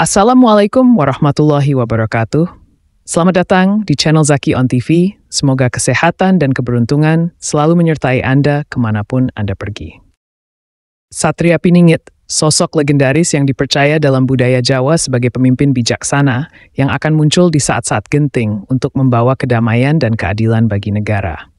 Assalamualaikum warahmatullahi wabarakatuh. Selamat datang di channel Zaki on TV. Semoga kesehatan dan keberuntungan selalu menyertai Anda kemanapun Anda pergi. Satria Piningit, sosok legendaris yang dipercaya dalam budaya Jawa sebagai pemimpin bijaksana yang akan muncul di saat-saat genting untuk membawa kedamaian dan keadilan bagi negara.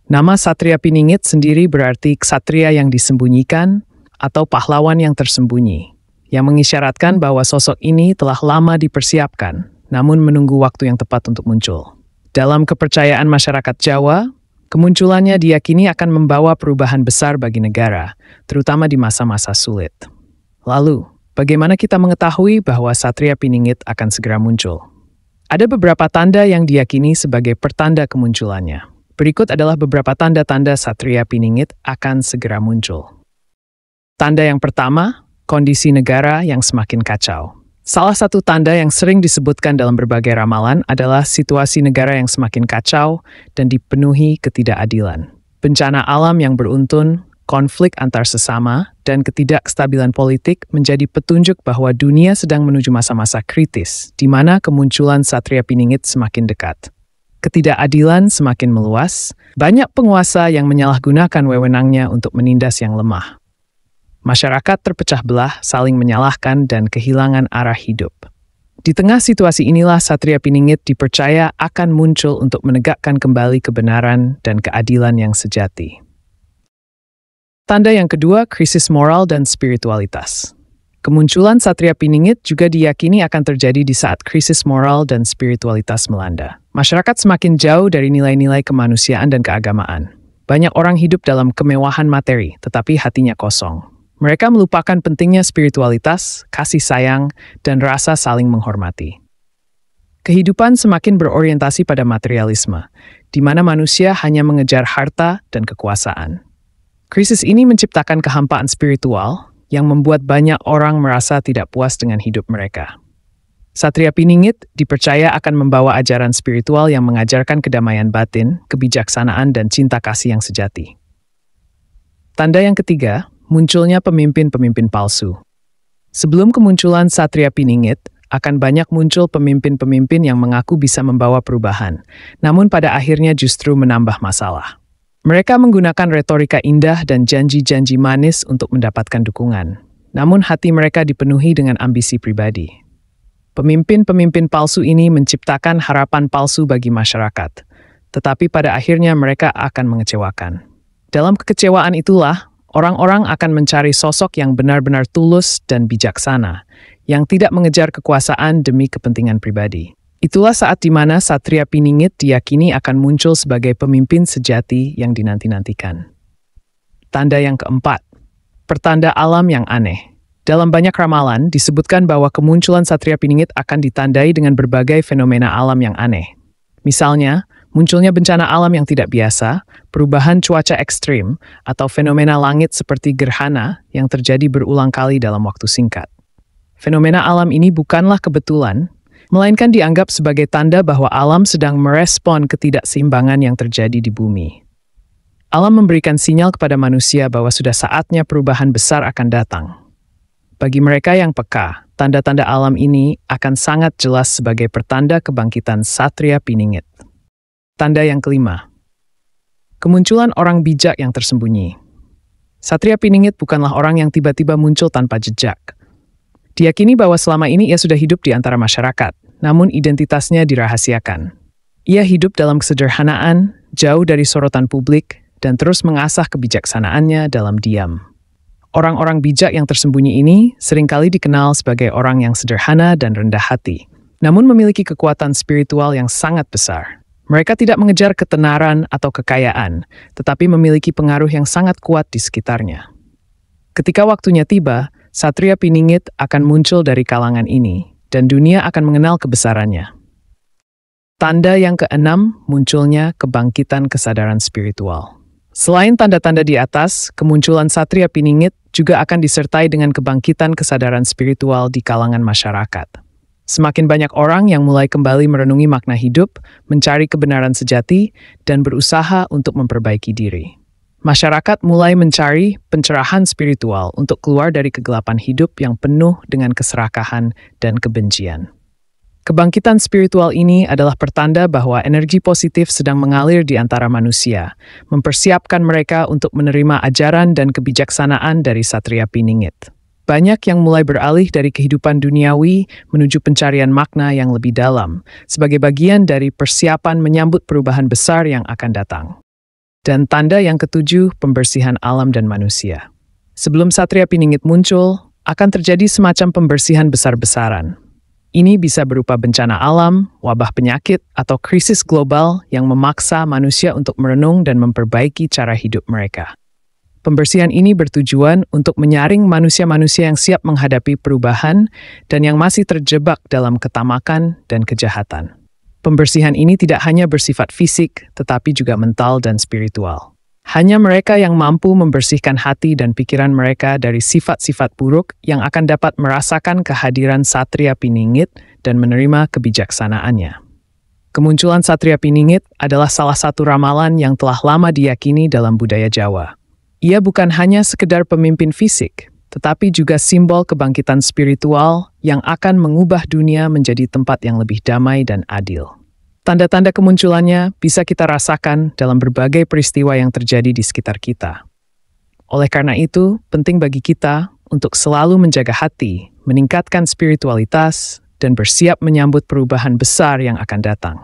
Nama Satria Piningit sendiri berarti ksatria yang disembunyikan atau pahlawan yang tersembunyi, yang mengisyaratkan bahwa sosok ini telah lama dipersiapkan, namun menunggu waktu yang tepat untuk muncul. Dalam kepercayaan masyarakat Jawa, kemunculannya diyakini akan membawa perubahan besar bagi negara, terutama di masa-masa sulit. Lalu, bagaimana kita mengetahui bahwa Satria Piningit akan segera muncul? Ada beberapa tanda yang diyakini sebagai pertanda kemunculannya. Berikut adalah beberapa tanda-tanda Satria Piningit akan segera muncul. Tanda yang pertama, kondisi negara yang semakin kacau. Salah satu tanda yang sering disebutkan dalam berbagai ramalan adalah situasi negara yang semakin kacau dan dipenuhi ketidakadilan. Bencana alam yang beruntun, konflik antar sesama, dan ketidakstabilan politik menjadi petunjuk bahwa dunia sedang menuju masa-masa kritis, di mana kemunculan Satria Piningit semakin dekat. Ketidakadilan semakin meluas, banyak penguasa yang menyalahgunakan wewenangnya untuk menindas yang lemah. Masyarakat terpecah belah, saling menyalahkan, dan kehilangan arah hidup. Di tengah situasi inilah Satria Piningit dipercaya akan muncul untuk menegakkan kembali kebenaran dan keadilan yang sejati. Tanda yang kedua, krisis moral dan spiritualitas. Kemunculan Satria Piningit juga diyakini akan terjadi di saat krisis moral dan spiritualitas melanda. Masyarakat semakin jauh dari nilai-nilai kemanusiaan dan keagamaan. Banyak orang hidup dalam kemewahan materi, tetapi hatinya kosong. Mereka melupakan pentingnya spiritualitas, kasih sayang, dan rasa saling menghormati. Kehidupan semakin berorientasi pada materialisme, di mana manusia hanya mengejar harta dan kekuasaan. Krisis ini menciptakan kehampaan spiritual yang membuat banyak orang merasa tidak puas dengan hidup mereka. Satria Piningit dipercaya akan membawa ajaran spiritual yang mengajarkan kedamaian batin, kebijaksanaan, dan cinta kasih yang sejati. Tanda yang ketiga, munculnya pemimpin-pemimpin palsu. Sebelum kemunculan Satria Piningit, akan banyak muncul pemimpin-pemimpin yang mengaku bisa membawa perubahan, namun pada akhirnya justru menambah masalah. Mereka menggunakan retorika indah dan janji-janji manis untuk mendapatkan dukungan, namun hati mereka dipenuhi dengan ambisi pribadi. Pemimpin-pemimpin palsu ini menciptakan harapan palsu bagi masyarakat, tetapi pada akhirnya mereka akan mengecewakan. Dalam kekecewaan itulah, orang-orang akan mencari sosok yang benar-benar tulus dan bijaksana, yang tidak mengejar kekuasaan demi kepentingan pribadi. Itulah saat di mana Satria Piningit diyakini akan muncul sebagai pemimpin sejati yang dinanti-nantikan. Tanda yang keempat, pertanda alam yang aneh. Dalam banyak ramalan, disebutkan bahwa kemunculan Satria Piningit akan ditandai dengan berbagai fenomena alam yang aneh. Misalnya, munculnya bencana alam yang tidak biasa, perubahan cuaca ekstrim, atau fenomena langit seperti gerhana yang terjadi berulang kali dalam waktu singkat. Fenomena alam ini bukanlah kebetulan, melainkan dianggap sebagai tanda bahwa alam sedang merespon ketidakseimbangan yang terjadi di bumi. Alam memberikan sinyal kepada manusia bahwa sudah saatnya perubahan besar akan datang. Bagi mereka yang peka, tanda-tanda alam ini akan sangat jelas sebagai pertanda kebangkitan Satria Piningit. Tanda yang kelima, kemunculan orang bijak yang tersembunyi. Satria Piningit bukanlah orang yang tiba-tiba muncul tanpa jejak. Diyakini bahwa selama ini ia sudah hidup di antara masyarakat, namun identitasnya dirahasiakan. Ia hidup dalam kesederhanaan, jauh dari sorotan publik, dan terus mengasah kebijaksanaannya dalam diam. Orang-orang bijak yang tersembunyi ini seringkali dikenal sebagai orang yang sederhana dan rendah hati, namun memiliki kekuatan spiritual yang sangat besar. Mereka tidak mengejar ketenaran atau kekayaan, tetapi memiliki pengaruh yang sangat kuat di sekitarnya. Ketika waktunya tiba, Satria Piningit akan muncul dari kalangan ini, dan dunia akan mengenal kebesarannya. Tanda yang keenam, munculnya kebangkitan kesadaran spiritual. Selain tanda-tanda di atas, kemunculan Satria Piningit juga akan disertai dengan kebangkitan kesadaran spiritual di kalangan masyarakat. Semakin banyak orang yang mulai kembali merenungi makna hidup, mencari kebenaran sejati, dan berusaha untuk memperbaiki diri. Masyarakat mulai mencari pencerahan spiritual untuk keluar dari kegelapan hidup yang penuh dengan keserakahan dan kebencian. Kebangkitan spiritual ini adalah pertanda bahwa energi positif sedang mengalir di antara manusia, mempersiapkan mereka untuk menerima ajaran dan kebijaksanaan dari Satria Piningit. Banyak yang mulai beralih dari kehidupan duniawi menuju pencarian makna yang lebih dalam, sebagai bagian dari persiapan menyambut perubahan besar yang akan datang. Dan tanda yang ketujuh, pembersihan alam dan manusia. Sebelum Satria Piningit muncul, akan terjadi semacam pembersihan besar-besaran. Ini bisa berupa bencana alam, wabah penyakit, atau krisis global yang memaksa manusia untuk merenung dan memperbaiki cara hidup mereka. Pembersihan ini bertujuan untuk menyaring manusia-manusia yang siap menghadapi perubahan dan yang masih terjebak dalam ketamakan dan kejahatan. Pembersihan ini tidak hanya bersifat fisik, tetapi juga mental dan spiritual. Hanya mereka yang mampu membersihkan hati dan pikiran mereka dari sifat-sifat buruk yang akan dapat merasakan kehadiran Satria Piningit dan menerima kebijaksanaannya. Kemunculan Satria Piningit adalah salah satu ramalan yang telah lama diyakini dalam budaya Jawa. Ia bukan hanya sekedar pemimpin fisik, tetapi juga simbol kebangkitan spiritual yang akan mengubah dunia menjadi tempat yang lebih damai dan adil. Tanda-tanda kemunculannya bisa kita rasakan dalam berbagai peristiwa yang terjadi di sekitar kita. Oleh karena itu, penting bagi kita untuk selalu menjaga hati, meningkatkan spiritualitas, dan bersiap menyambut perubahan besar yang akan datang.